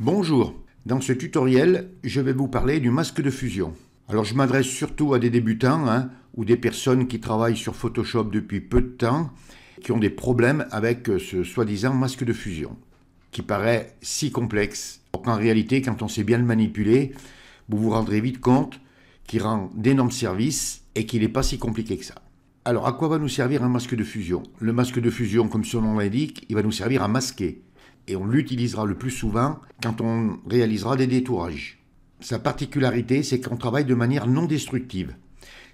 Bonjour, dans ce tutoriel, je vais vous parler du masque de fusion. Alors je m'adresse surtout à des débutants ou des personnes qui travaillent sur Photoshop depuis peu de temps, qui ont des problèmes avec ce soi-disant masque de fusion, qui paraît si complexe. En réalité, quand on sait bien le manipuler, vous vous rendrez vite compte qu'il rend d'énormes services et qu'il n'est pas si compliqué que ça. Alors à quoi va nous servir un masque de fusion? Le masque de fusion, comme son nom l'indique, il va nous servir à masquer. Et on l'utilisera le plus souvent quand on réalisera des détourages. Sa particularité, c'est qu'on travaille de manière non destructive.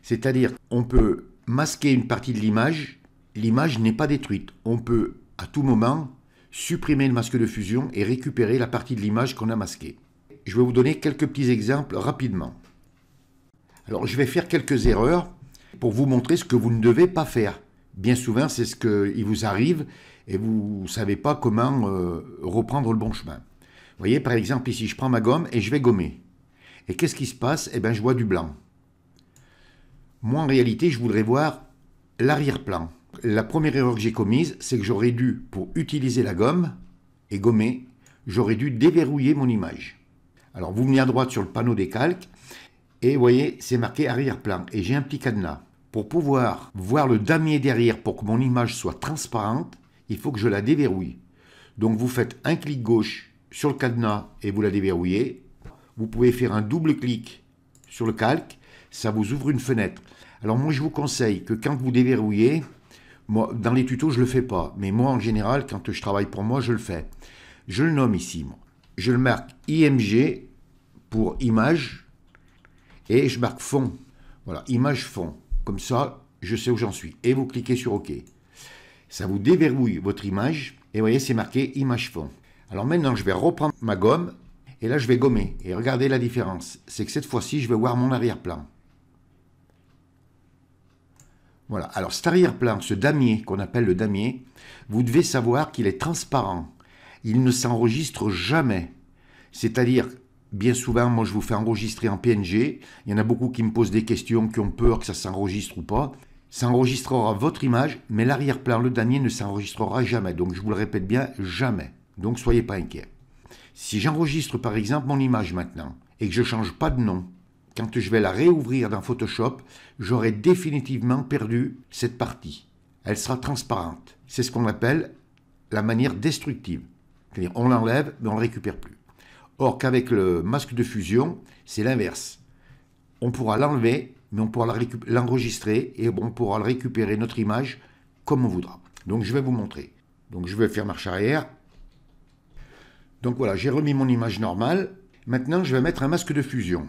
C'est-à-dire qu'on peut masquer une partie de l'image, l'image n'est pas détruite. On peut, à tout moment, supprimer le masque de fusion et récupérer la partie de l'image qu'on a masquée. Je vais vous donner quelques petits exemples rapidement. Alors, je vais faire quelques erreurs pour vous montrer ce que vous ne devez pas faire. Bien souvent, c'est ce qui vous arrive et vous ne savez pas comment reprendre le bon chemin. Vous voyez, par exemple, ici, je prends ma gomme et je vais gommer. Et qu'est-ce qui se passe? Eh bien, je vois du blanc. Moi, en réalité, je voudrais voir l'arrière-plan. La première erreur que j'ai commise, c'est que j'aurais dû, pour utiliser la gomme et gommer, j'aurais dû déverrouiller mon image. Alors, vous venez à droite sur le panneau des calques et vous voyez, c'est marqué arrière-plan. Et j'ai un petit cadenas. Pour pouvoir voir le damier derrière, pour que mon image soit transparente, il faut que je la déverrouille. Donc vous faites un clic gauche sur le cadenas et vous la déverrouillez. Vous pouvez faire un double clic sur le calque, ça vous ouvre une fenêtre. Alors moi je vous conseille que quand vous déverrouillez, moi, dans les tutos je ne le fais pas, mais moi en général quand je travaille pour moi je le fais. Je le nomme ici, moi. Je le marque IMG pour image et je marque fond. Voilà, image fond. Comme ça, je sais où j'en suis. Et vous cliquez sur OK. Ça vous déverrouille votre image. Et vous voyez, c'est marqué image fond. Alors maintenant, je vais reprendre ma gomme. Et là, je vais gommer. Et regardez la différence. C'est que cette fois-ci, je vais voir mon arrière-plan. Voilà. Alors cet arrière-plan, ce damier qu'on appelle le damier, vous devez savoir qu'il est transparent. Il ne s'enregistre jamais. C'est-à-dire, bien souvent, moi, je vous fais enregistrer en PNG. Il y en a beaucoup qui me posent des questions, qui ont peur que ça s'enregistre ou pas. Ça enregistrera votre image, mais l'arrière-plan, le damier, ne s'enregistrera jamais. Donc, je vous le répète bien, jamais. Donc, soyez pas inquiets. Si j'enregistre, par exemple, mon image maintenant, et que je ne change pas de nom, quand je vais la réouvrir dans Photoshop, j'aurai définitivement perdu cette partie. Elle sera transparente. C'est ce qu'on appelle la manière destructive. C'est-à-dire, on l'enlève, mais on ne le récupère plus. Or qu'avec le masque de fusion, c'est l'inverse. On pourra l'enlever, mais on pourra l'enregistrer et on pourra le récupérer, notre image, comme on voudra. Donc je vais vous montrer. Donc je vais faire marche arrière. Donc voilà, j'ai remis mon image normale. Maintenant, je vais mettre un masque de fusion.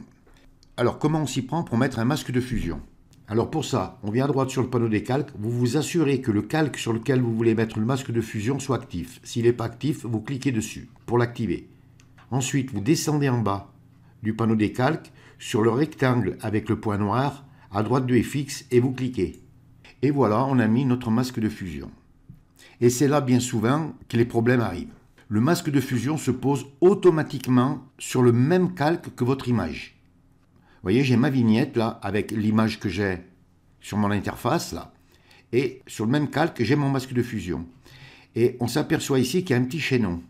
Alors comment on s'y prend pour mettre un masque de fusion? Alors pour ça, on vient à droite sur le panneau des calques. Vous vous assurez que le calque sur lequel vous voulez mettre le masque de fusion soit actif. S'il n'est pas actif, vous cliquez dessus pour l'activer. Ensuite, vous descendez en bas du panneau des calques sur le rectangle avec le point noir à droite de FX et vous cliquez. Et voilà, on a mis notre masque de fusion. Et c'est là bien souvent que les problèmes arrivent. Le masque de fusion se pose automatiquement sur le même calque que votre image. Vous voyez, j'ai ma vignette là avec l'image que j'ai sur mon interface là. Et sur le même calque, j'ai mon masque de fusion. Et on s'aperçoit ici qu'il y a un petit chaînon.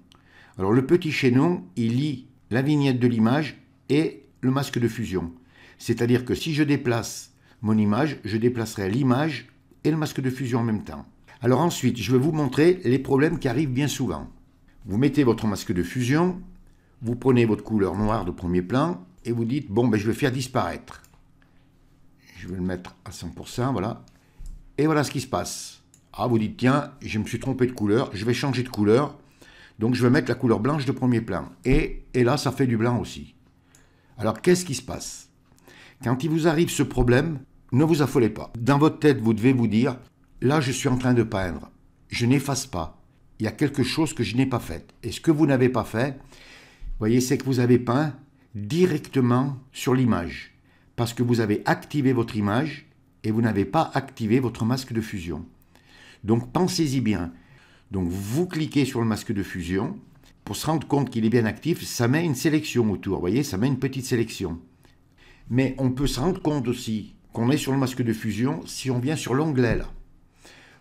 Alors le petit chaînon, il lie la vignette de l'image et le masque de fusion. C'est-à-dire que si je déplace mon image, je déplacerai l'image et le masque de fusion en même temps. Alors ensuite, je vais vous montrer les problèmes qui arrivent bien souvent. Vous mettez votre masque de fusion, vous prenez votre couleur noire de premier plan et vous dites, bon, ben, je vais faire disparaître. Je vais le mettre à 100%, voilà. Et voilà ce qui se passe. Ah, vous dites, tiens, je me suis trompé de couleur, je vais changer de couleur. Donc je vais mettre la couleur blanche de premier plan. Et là, ça fait du blanc aussi. Alors, qu'est-ce qui se passe? Quand il vous arrive ce problème, ne vous affolez pas. Dans votre tête, vous devez vous dire, là, je suis en train de peindre. Je n'efface pas. Il y a quelque chose que je n'ai pas fait. Et ce que vous n'avez pas fait, vous voyez, c'est que vous avez peint directement sur l'image. Parce que vous avez activé votre image et vous n'avez pas activé votre masque de fusion. Donc, pensez-y bien. Donc vous cliquez sur le masque de fusion, pour se rendre compte qu'il est bien actif, ça met une sélection autour, vous voyez, ça met une petite sélection. Mais on peut se rendre compte aussi qu'on est sur le masque de fusion si on vient sur l'onglet là.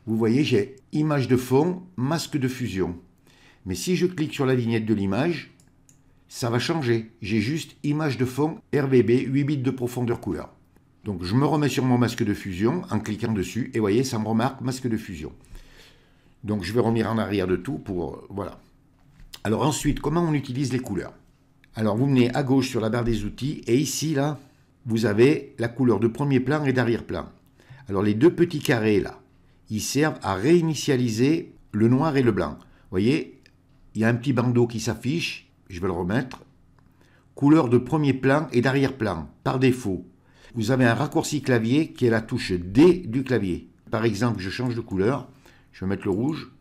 Vous voyez, j'ai image de fond, masque de fusion. Mais si je clique sur la vignette de l'image, ça va changer. J'ai juste image de fond RGB 8 bits de profondeur couleur. Donc je me remets sur mon masque de fusion en cliquant dessus et vous voyez, ça me remarque masque de fusion. Donc je vais revenir en arrière de tout pour... voilà. Alors ensuite, comment on utilise les couleurs? Alors vous venez à gauche sur la barre des outils et ici, là, vous avez la couleur de premier plan et d'arrière-plan. Alors les deux petits carrés là, ils servent à réinitialiser le noir et le blanc. Vous voyez, il y a un petit bandeau qui s'affiche, je vais le remettre. Couleur de premier plan et d'arrière-plan, par défaut. Vous avez un raccourci clavier qui est la touche D du clavier. Par exemple, je change de couleur, je vais mettre le rouge.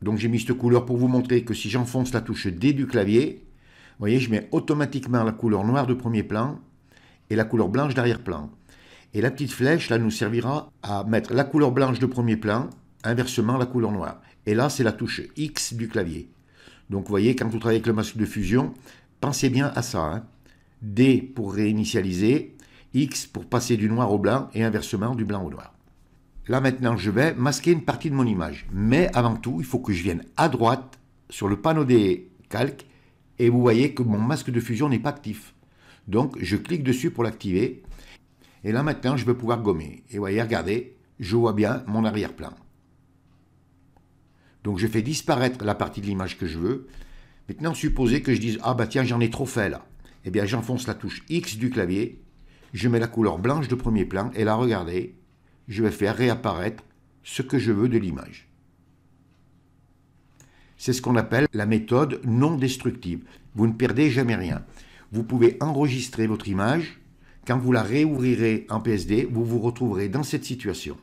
Donc j'ai mis cette couleur pour vous montrer que si j'enfonce la touche D du clavier, vous voyez, je mets automatiquement la couleur noire de premier plan et la couleur blanche d'arrière-plan. Et la petite flèche, là, nous servira à mettre la couleur blanche de premier plan, inversement la couleur noire. Et là, c'est la touche X du clavier. Donc, vous voyez, quand vous travaillez avec le masque de fusion, pensez bien à ça. Hein. D pour réinitialiser, X pour passer du noir au blanc et inversement du blanc au noir. Là, maintenant, je vais masquer une partie de mon image. Mais avant tout, il faut que je vienne à droite sur le panneau des calques et vous voyez que mon masque de fusion n'est pas actif. Donc, je clique dessus pour l'activer. Et là, maintenant, je vais pouvoir gommer. Et vous voyez, regardez, je vois bien mon arrière-plan. Donc, je fais disparaître la partie de l'image que je veux. Maintenant, supposez que je dise, ah bah tiens, j'en ai trop fait là. Eh bien, j'enfonce la touche X du clavier. Je mets la couleur blanche de premier plan. Et là, regardez, je vais faire réapparaître ce que je veux de l'image. C'est ce qu'on appelle la méthode non destructive. Vous ne perdez jamais rien. Vous pouvez enregistrer votre image. Quand vous la réouvrirez en PSD, vous vous retrouverez dans cette situation.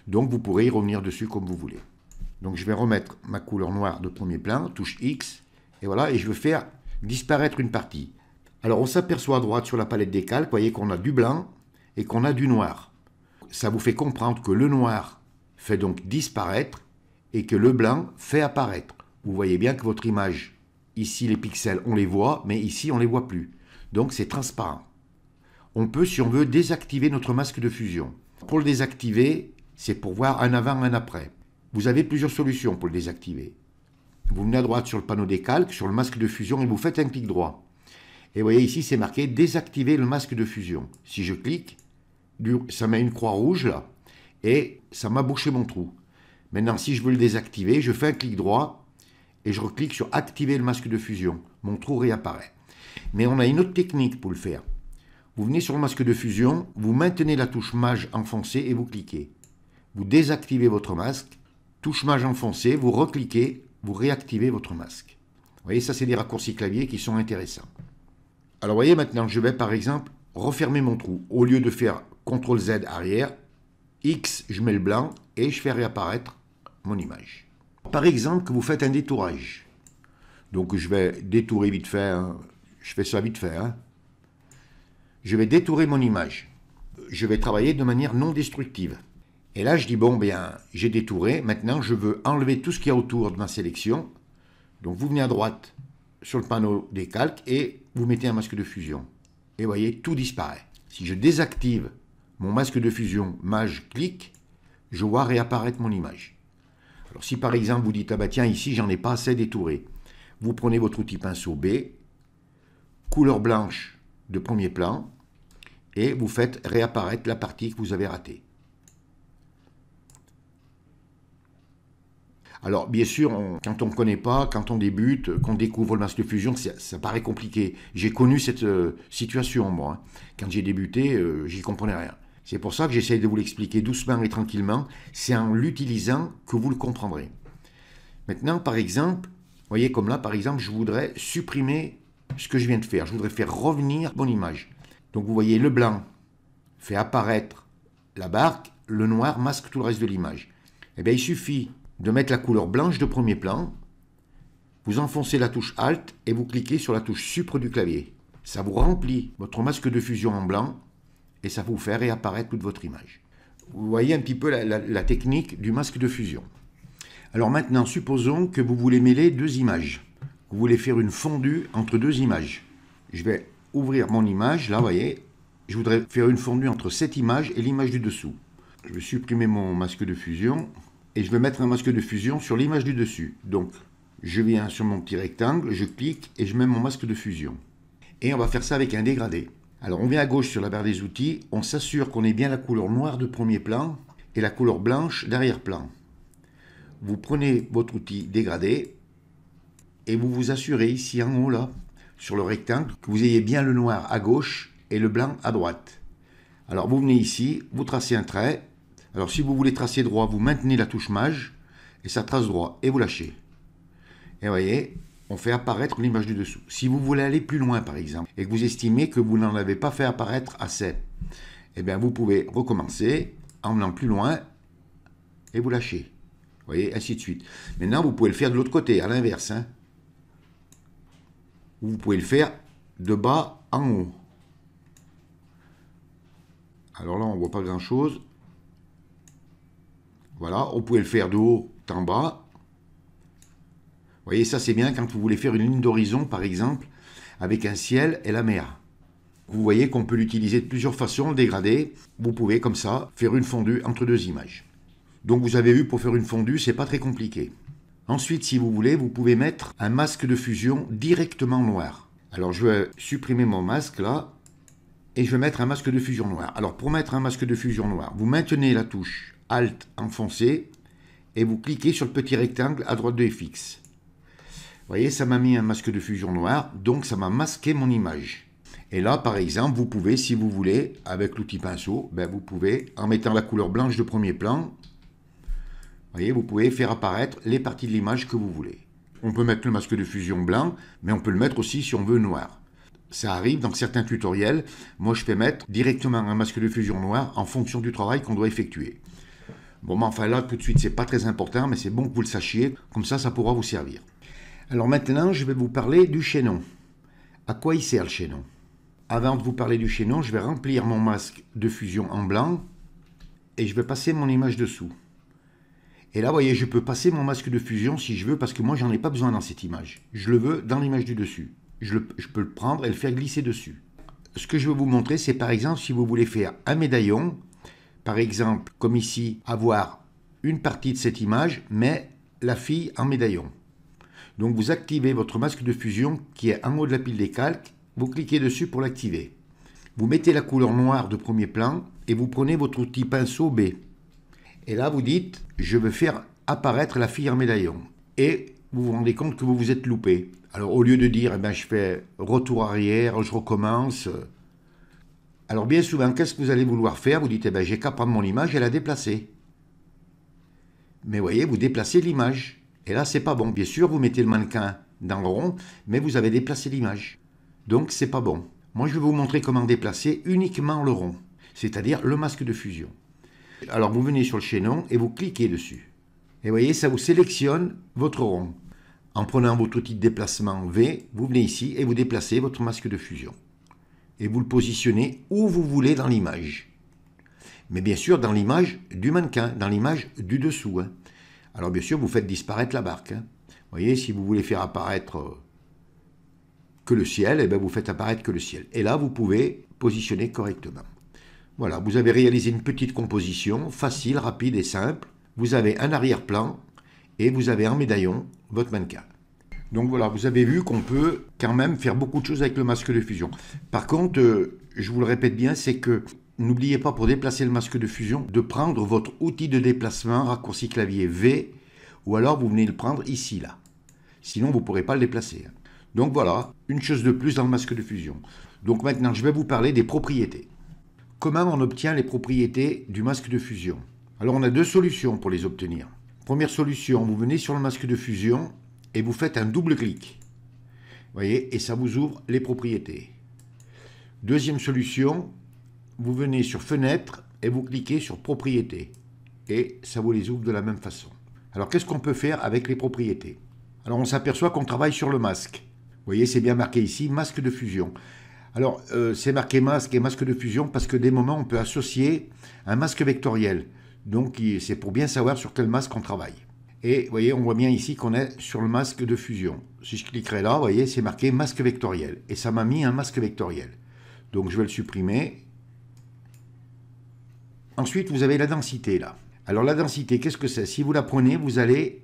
Donc vous pourrez y revenir dessus comme vous voulez. Donc je vais remettre ma couleur noire de premier plan, touche X, et voilà, et je veux faire disparaître une partie. Alors on s'aperçoit à droite sur la palette des calques, vous voyez qu'on a du blanc et qu'on a du noir. Ça vous fait comprendre que le noir fait donc disparaître et que le blanc fait apparaître. Vous voyez bien que votre image, ici les pixels on les voit, mais ici on ne les voit plus. Donc c'est transparent. On peut, si on veut, désactiver notre masque de fusion. Pour le désactiver, c'est pour voir un avant, un après. Vous avez plusieurs solutions pour le désactiver. Vous venez à droite sur le panneau des calques, sur le masque de fusion, et vous faites un clic droit. Et vous voyez ici, c'est marqué « Désactiver le masque de fusion ». Si je clique, ça met une croix rouge là, et ça m'a bouché mon trou. Maintenant, si je veux le désactiver, je fais un clic droit, et je reclique sur « Activer le masque de fusion ». Mon trou réapparaît. Mais on a une autre technique pour le faire. Vous venez sur le masque de fusion, vous maintenez la touche mage enfoncée et vous cliquez. Vous désactivez votre masque, touche mage enfoncée, vous recliquez, vous réactivez votre masque. Vous voyez, ça c'est des raccourcis clavier qui sont intéressants. Alors vous voyez maintenant, je vais par exemple refermer mon trou. Au lieu de faire CTRL Z arrière, X, je mets le blanc et je fais réapparaître mon image. Par exemple, que vous faites un détourage. Donc je vais détourer vite fait, hein. Je fais ça vite fait, hein. Je vais détourer mon image. Je vais travailler de manière non destructive. Et là, je dis, bon, bien, j'ai détouré. Maintenant, je veux enlever tout ce qu'il y a autour de ma sélection. Donc, vous venez à droite sur le panneau des calques et vous mettez un masque de fusion. Et vous voyez, tout disparaît. Si je désactive mon masque de fusion, mage, clic, je vois réapparaître mon image. Alors, si par exemple, vous dites, ah bah tiens, ici, j'en ai pas assez détouré. Vous prenez votre outil pinceau B, couleur blanche de premier plan, et vous faites réapparaître la partie que vous avez ratée. Alors, bien sûr, quand on ne connaît pas, quand on débute, qu'on découvre le masque de fusion, ça paraît compliqué. J'ai connu cette situation, moi. Hein. Quand j'ai débuté, j'y comprenais rien. C'est pour ça que j'essaye de vous l'expliquer doucement et tranquillement. C'est en l'utilisant que vous le comprendrez. Maintenant, par exemple, vous voyez comme là, par exemple, je voudrais supprimer ce que je viens de faire. Je voudrais faire revenir mon image. Donc vous voyez, le blanc fait apparaître la barque, le noir masque tout le reste de l'image. Eh bien, il suffit de mettre la couleur blanche de premier plan, vous enfoncez la touche Alt et vous cliquez sur la touche Supre du clavier. Ça vous remplit votre masque de fusion en blanc et ça vous fait réapparaître toute votre image. Vous voyez un petit peu la technique du masque de fusion. Alors maintenant, supposons que vous voulez mêler deux images. Vous voulez faire une fondue entre deux images. Je vais ouvrir mon image, là, vous voyez, je voudrais faire une fondue entre cette image et l'image du dessous. Je vais supprimer mon masque de fusion et je vais mettre un masque de fusion sur l'image du dessus. Donc, Je viens sur mon petit rectangle, je clique et je mets mon masque de fusion. Et on va faire ça avec un dégradé. Alors on vient à gauche sur la barre des outils, on s'assure qu'on ait bien la couleur noire de premier plan et la couleur blanche d'arrière-plan. Vous prenez votre outil dégradé et vous vous assurez ici en haut là, sur le rectangle, que vous ayez bien le noir à gauche et le blanc à droite. Alors vous venez ici, vous tracez un trait. Alors si vous voulez tracer droit, vous maintenez la touche maj et ça trace droit et vous lâchez. Et vous voyez, on fait apparaître l'image du dessous. Si vous voulez aller plus loin par exemple et que vous estimez que vous n'en avez pas fait apparaître assez, eh bien vous pouvez recommencer en allant plus loin et vous lâchez. Vous voyez, ainsi de suite. Maintenant, vous pouvez le faire de l'autre côté, à l'inverse. Hein. Vous pouvez le faire de bas en haut. Alors là, on ne voit pas grand-chose. Voilà, vous pouvez le faire de haut en bas. Vous voyez, ça c'est bien quand vous voulez faire une ligne d'horizon, par exemple, avec un ciel et la mer. Vous voyez qu'on peut l'utiliser de plusieurs façons, le dégradé. Vous pouvez, comme ça, faire une fondue entre deux images. Donc vous avez vu, pour faire une fondue, c'est pas très compliqué. Ensuite, si vous voulez, vous pouvez mettre un masque de fusion directement noir. Alors je vais supprimer mon masque là, et je vais mettre un masque de fusion noir. Alors pour mettre un masque de fusion noir, vous maintenez la touche Alt enfoncée, et vous cliquez sur le petit rectangle à droite de FX. Vous voyez, ça m'a mis un masque de fusion noir, donc ça m'a masqué mon image. Et là, par exemple, vous pouvez, si vous voulez, avec l'outil pinceau, vous pouvez, en mettant la couleur blanche de premier plan, vous voyez, vous pouvez faire apparaître les parties de l'image que vous voulez. On peut mettre le masque de fusion blanc, mais on peut le mettre aussi si on veut noir. Ça arrive dans certains tutoriels. Moi, je fais mettre directement un masque de fusion noir en fonction du travail qu'on doit effectuer. Bon, mais enfin là, tout de suite, c'est pas très important, mais c'est bon que vous le sachiez. Comme ça pourra vous servir. Alors maintenant, je vais vous parler du chaînon. À quoi il sert le chaînon? Avant de vous parler du chaînon, je vais remplir mon masque de fusion en blanc et je vais passer mon image dessous. Et là, vous voyez, je peux passer mon masque de fusion si je veux, parce que moi, j'en ai pas besoin dans cette image. Je le veux dans l'image du dessus. Je peux le prendre et le faire glisser dessus. Ce que je vais vous montrer, c'est par exemple, si vous voulez faire un médaillon, par exemple, comme ici, avoir une partie de cette image, mais la fille en médaillon. Donc, vous activez votre masque de fusion qui est en haut de la pile des calques. Vous cliquez dessus pour l'activer. Vous mettez la couleur noire de premier plan et vous prenez votre outil pinceau B. Et là, vous dites, je veux faire apparaître la fille en médaillon. Et vous vous rendez compte que vous vous êtes loupé. Alors, au lieu de dire, je fais retour arrière, je recommence. Alors, bien souvent, qu'est-ce que vous allez vouloir faire? Vous dites, j'ai qu'à prendre mon image et la déplacer. Mais vous voyez, vous déplacez l'image. Et là, c'est pas bon. Bien sûr, vous mettez le mannequin dans le rond, mais vous avez déplacé l'image. Donc, c'est pas bon. Moi, je vais vous montrer comment déplacer uniquement le rond, c'est-à-dire le masque de fusion. Alors, vous venez sur le chaînon et vous cliquez dessus. Et vous voyez, ça vous sélectionne votre rond. En prenant votre outil de déplacement V, vous venez ici et vous déplacez votre masque de fusion. Et vous le positionnez où vous voulez dans l'image. Mais bien sûr, dans l'image du mannequin, dans l'image du dessous. Hein. Alors, bien sûr, vous faites disparaître la barque. Hein. Vous voyez, si vous voulez faire apparaître que le ciel, vous faites apparaître que le ciel. Et là, vous pouvez positionner correctement. Voilà, vous avez réalisé une petite composition, facile, rapide et simple. Vous avez un arrière-plan et vous avez en médaillon votre mannequin. Donc voilà, vous avez vu qu'on peut quand même faire beaucoup de choses avec le masque de fusion. Par contre, je vous le répète bien, c'est que n'oubliez pas pour déplacer le masque de fusion de prendre votre outil de déplacement, raccourci clavier V, ou alors vous venez le prendre ici, là. Sinon, vous ne pourrez pas le déplacer. Donc voilà, une chose de plus dans le masque de fusion. Donc maintenant, je vais vous parler des propriétés. Comment on obtient les propriétés du masque de fusion? Alors on a deux solutions pour les obtenir. Première solution, vous venez sur le masque de fusion et vous faites un double clic. Vous voyez, et ça vous ouvre les propriétés. Deuxième solution, vous venez sur fenêtre et vous cliquez sur propriétés. Et ça vous les ouvre de la même façon. Alors qu'est-ce qu'on peut faire avec les propriétés? Alors on s'aperçoit qu'on travaille sur le masque. Vous voyez, c'est bien marqué ici, masque de fusion. Alors, c'est marqué masque et masque de fusion parce que des moments, on peut associer un masque vectoriel. Donc, c'est pour bien savoir sur quel masque on travaille. Et vous voyez, on voit bien ici qu'on est sur le masque de fusion. Si je cliquerai là, vous voyez, c'est marqué masque vectoriel. Et ça m'a mis un masque vectoriel. Donc, je vais le supprimer. Ensuite, vous avez la densité là. Alors, la densité, qu'est-ce que c'est? Si vous la prenez, vous allez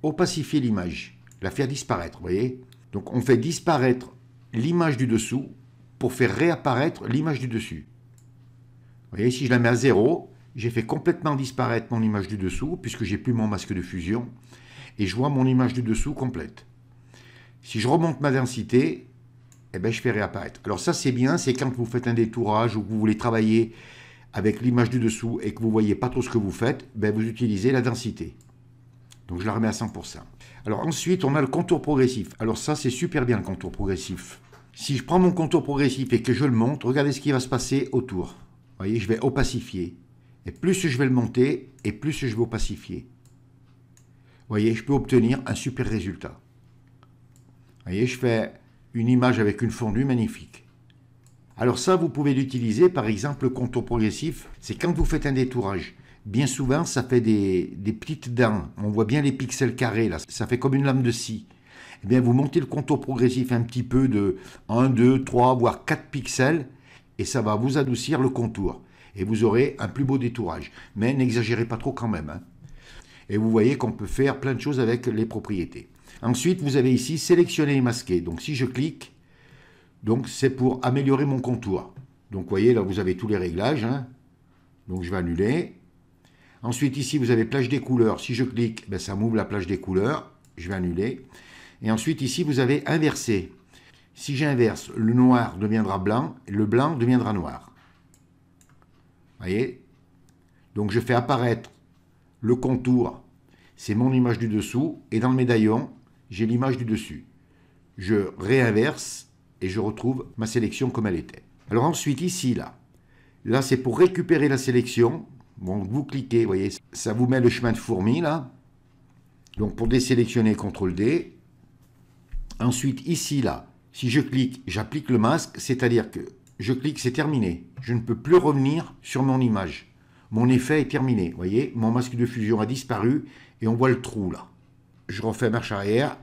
opacifier l'image, la faire disparaître, vous voyez. Donc on fait disparaître l'image du dessous pour faire réapparaître l'image du dessus. Vous voyez, si je la mets à 0, j'ai fait complètement disparaître mon image du dessous, puisque j'ai plus mon masque de fusion, et je vois mon image du dessous complète. Si je remonte ma densité, eh ben, je fais réapparaître. Alors ça c'est bien, c'est quand vous faites un détourage ou que vous voulez travailler avec l'image du dessous et que vous ne voyez pas trop ce que vous faites, ben, vous utilisez la densité. Donc je la remets à 100%. Alors ensuite, on a le contour progressif. Alors ça, c'est super bien le contour progressif. Si je prends mon contour progressif et que je le monte, regardez ce qui va se passer autour. Vous voyez, je vais opacifier. Et plus je vais le monter, et plus je vais opacifier. Vous voyez, je peux obtenir un super résultat. Vous voyez, je fais une image avec une fondue magnifique. Alors ça, vous pouvez l'utiliser, par exemple, le contour progressif, c'est quand vous faites un détourage. Bien souvent, ça fait des petites dents. On voit bien les pixels carrés, là. Ça fait comme une lame de scie. Eh bien, vous montez le contour progressif un petit peu de 1, 2, 3, voire 4 pixels, et ça va vous adoucir le contour. Et vous aurez un plus beau détourage. Mais n'exagérez pas trop quand même, hein. Et vous voyez qu'on peut faire plein de choses avec les propriétés. Ensuite, vous avez ici sélectionner et masquer. Donc, si je clique, donc c'est pour améliorer mon contour. Donc, vous voyez, là, vous avez tous les réglages, hein. Donc, je vais annuler. Ensuite, ici, vous avez plage des couleurs. Si je clique, ben, ça m'ouvre la plage des couleurs. Je vais annuler. Et ensuite, ici, vous avez inverser. Si j'inverse, le noir deviendra blanc, et le blanc deviendra noir. Vous voyez? Donc, je fais apparaître le contour. C'est mon image du dessous. Et dans le médaillon, j'ai l'image du dessus. Je réinverse et je retrouve ma sélection comme elle était. Alors ensuite, ici, là c'est pour récupérer la sélection. Bon, vous cliquez, vous voyez, ça vous met le chemin de fourmi, là. Donc, pour désélectionner, CTRL D. Ensuite, ici, là, si je clique, j'applique le masque, c'est-à-dire que je clique, c'est terminé. Je ne peux plus revenir sur mon image. Mon effet est terminé, vous voyez, mon masque de fusion a disparu et on voit le trou, là. Je refais marche arrière.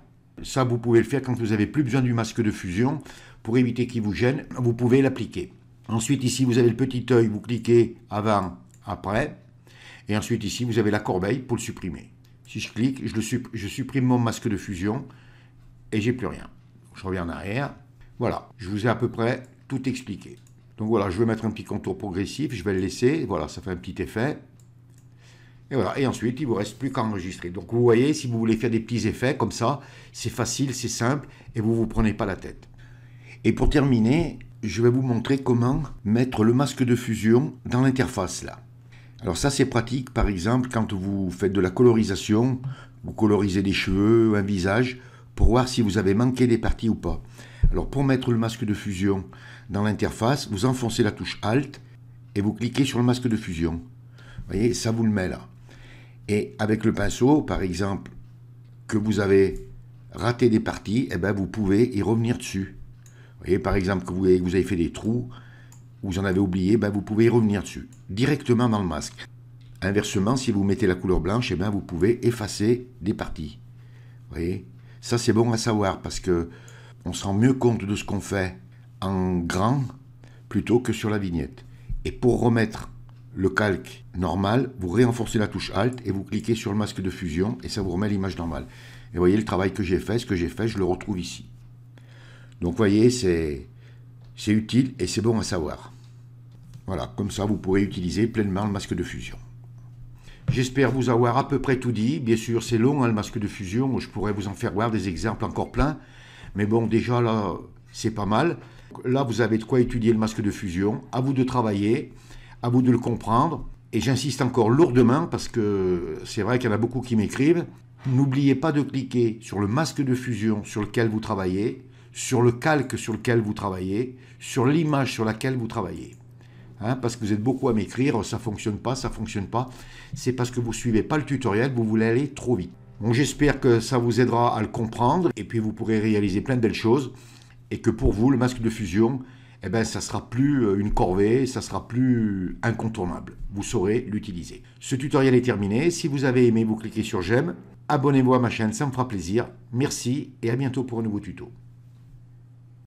Ça, vous pouvez le faire quand vous n'avez plus besoin du masque de fusion. Pour éviter qu'il vous gêne, vous pouvez l'appliquer. Ensuite, ici, vous avez le petit œil, vous cliquez avant, après. Et ensuite, ici, vous avez la corbeille pour le supprimer. Si je clique, je supprime mon masque de fusion et j'ai plus rien. Je reviens en arrière. Voilà, je vous ai à peu près tout expliqué. Donc voilà, je vais mettre un petit contour progressif, je vais le laisser. Voilà, ça fait un petit effet. Et voilà, et ensuite, il ne vous reste plus qu'à enregistrer. Donc vous voyez, si vous voulez faire des petits effets comme ça, c'est facile, c'est simple et vous ne vous prenez pas la tête. Et pour terminer, je vais vous montrer comment mettre le masque de fusion dans l'interface là. Alors ça c'est pratique, par exemple, quand vous faites de la colorisation, vous colorisez des cheveux, un visage, pour voir si vous avez manqué des parties ou pas. Alors pour mettre le masque de fusion dans l'interface, vous enfoncez la touche Alt et vous cliquez sur le masque de fusion. Vous voyez, ça vous le met là. Et avec le pinceau, par exemple, que vous avez raté des parties, eh ben vous pouvez y revenir dessus. Vous voyez, par exemple, que vous avez fait des trous, vous en avez oublié, ben vous pouvez y revenir dessus, directement dans le masque. Inversement, si vous mettez la couleur blanche, eh ben vous pouvez effacer des parties. Vous voyez, ça c'est bon à savoir parce que on se rend mieux compte de ce qu'on fait en grand plutôt que sur la vignette. Et pour remettre le calque normal, vous réenforcez la touche Alt et vous cliquez sur le masque de fusion et ça vous remet l'image normale. Et vous voyez le travail que j'ai fait, ce que j'ai fait, je le retrouve ici. Donc vous voyez, c'est utile et c'est bon à savoir. Voilà, comme ça vous pourrez utiliser pleinement le masque de fusion. J'espère vous avoir à peu près tout dit. Bien sûr, c'est long hein, le masque de fusion, je pourrais vous en faire voir des exemples encore plein. Mais bon, déjà là, c'est pas mal. Là, vous avez de quoi étudier le masque de fusion. À vous de travailler, à vous de le comprendre. Et j'insiste encore lourdement parce que c'est vrai qu'il y en a beaucoup qui m'écrivent. N'oubliez pas de cliquer sur le masque de fusion sur lequel vous travaillez, sur le calque sur lequel vous travaillez, sur l'image sur laquelle vous travaillez. Hein, parce que vous êtes beaucoup à m'écrire, ça ne fonctionne pas, ça ne fonctionne pas. C'est parce que vous ne suivez pas le tutoriel, vous voulez aller trop vite. Donc j'espère que ça vous aidera à le comprendre et puis vous pourrez réaliser plein de belles choses et que pour vous, le masque de fusion, eh ben, ça ne sera plus une corvée, ça ne sera plus incontournable. Vous saurez l'utiliser. Ce tutoriel est terminé. Si vous avez aimé, vous cliquez sur j'aime. Abonnez-vous à ma chaîne, ça me fera plaisir. Merci et à bientôt pour un nouveau tuto.